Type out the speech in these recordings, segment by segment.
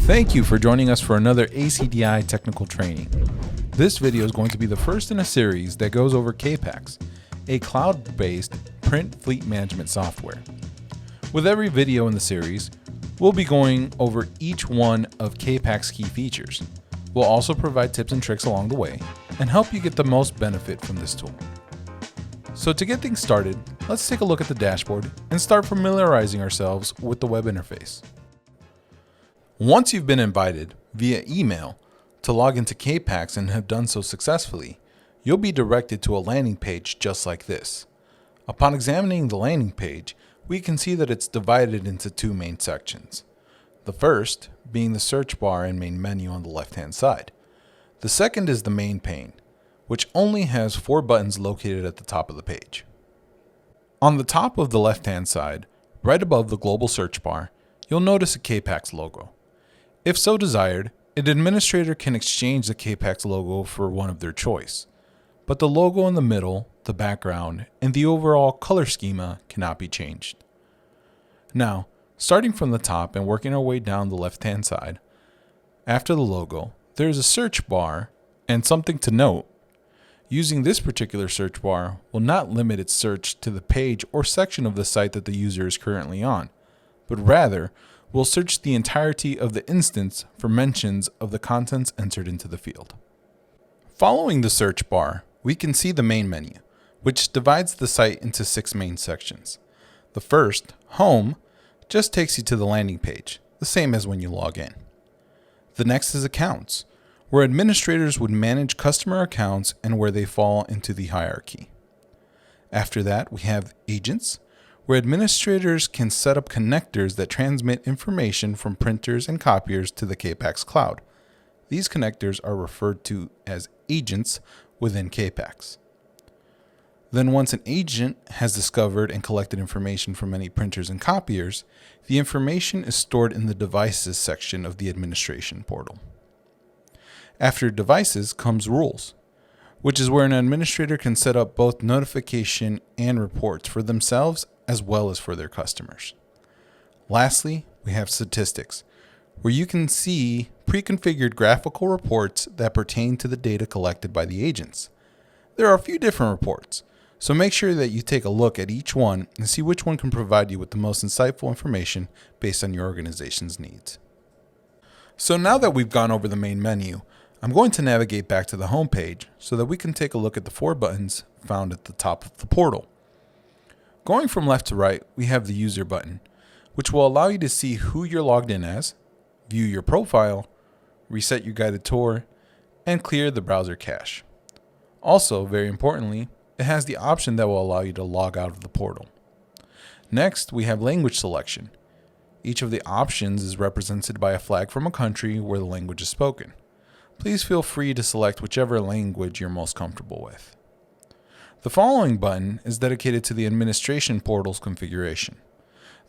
Thank you for joining us for another ACDI technical training. This video is going to be the first in a series that goes over KPAX, a cloud-based print fleet management software. With every video in the series, we'll be going over each one of KPAX key features. We'll also provide tips and tricks along the way and help you get the most benefit from this tool. So to get things started, let's take a look at the dashboard and start familiarizing ourselves with the web interface. Once you've been invited via email to log into KPAX and have done so successfully, you'll be directed to a landing page just like this. Upon examining the landing page, we can see that it's divided into two main sections. The first being the search bar and main menu on the left-hand side. The second is the main pane, which only has 4 buttons located at the top of the page. On the top of the left-hand side, right above the global search bar, you'll notice a KPAX logo. If so desired, an administrator can exchange the KPAX logo for one of their choice, but the logo in the middle, the background, and the overall color schema cannot be changed. Now, starting from the top and working our way down the left-hand side, after the logo, there is a search bar, and something to note, using this particular search bar will not limit its search to the page or section of the site that the user is currently on, but rather will search the entirety of the instance for mentions of the contents entered into the field. Following the search bar, we can see the main menu, which divides the site into 6 main sections. The first, Home, just takes you to the landing page, the same as when you log in. The next is Accounts, where administrators would manage customer accounts and where they fall into the hierarchy. After that, we have Agents, where administrators can set up connectors that transmit information from printers and copiers to the KPAX cloud. These connectors are referred to as agents within KPAX. Then once an agent has discovered and collected information from any printers and copiers, the information is stored in the Devices section of the administration portal. After Devices comes Rules, which is where an administrator can set up both notification and reports for themselves as well as for their customers. Lastly, we have Statistics, where you can see pre-configured graphical reports that pertain to the data collected by the agents. There are a few different reports, so make sure that you take a look at each one and see which one can provide you with the most insightful information based on your organization's needs. So now that we've gone over the main menu, I'm going to navigate back to the home page so that we can take a look at the 4 buttons found at the top of the portal. Going from left to right, we have the User button, which will allow you to see who you're logged in as, view your profile, reset your guided tour, and clear the browser cache. Also, very importantly, it has the option that will allow you to log out of the portal. Next, we have language selection. Each of the options is represented by a flag from a country where the language is spoken. Please feel free to select whichever language you're most comfortable with. The following button is dedicated to the administration portal's configuration.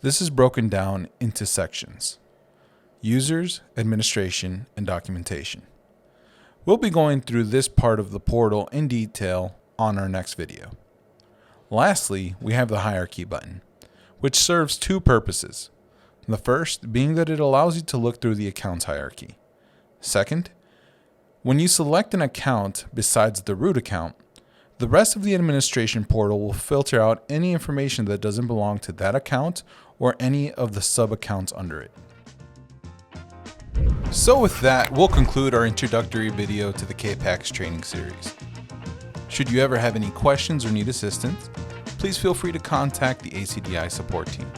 This is broken down into sections: Users, Administration, and Documentation. We'll be going through this part of the portal in detail on our next video. Lastly, we have the Hierarchy button, which serves 2 purposes. The first being that it allows you to look through the accounts hierarchy. Second, when you select an account besides the root account, the rest of the administration portal will filter out any information that doesn't belong to that account or any of the sub-accounts under it. So with that, we'll conclude our introductory video to the KPAX training series. Should you ever have any questions or need assistance, please feel free to contact the ACDI support team.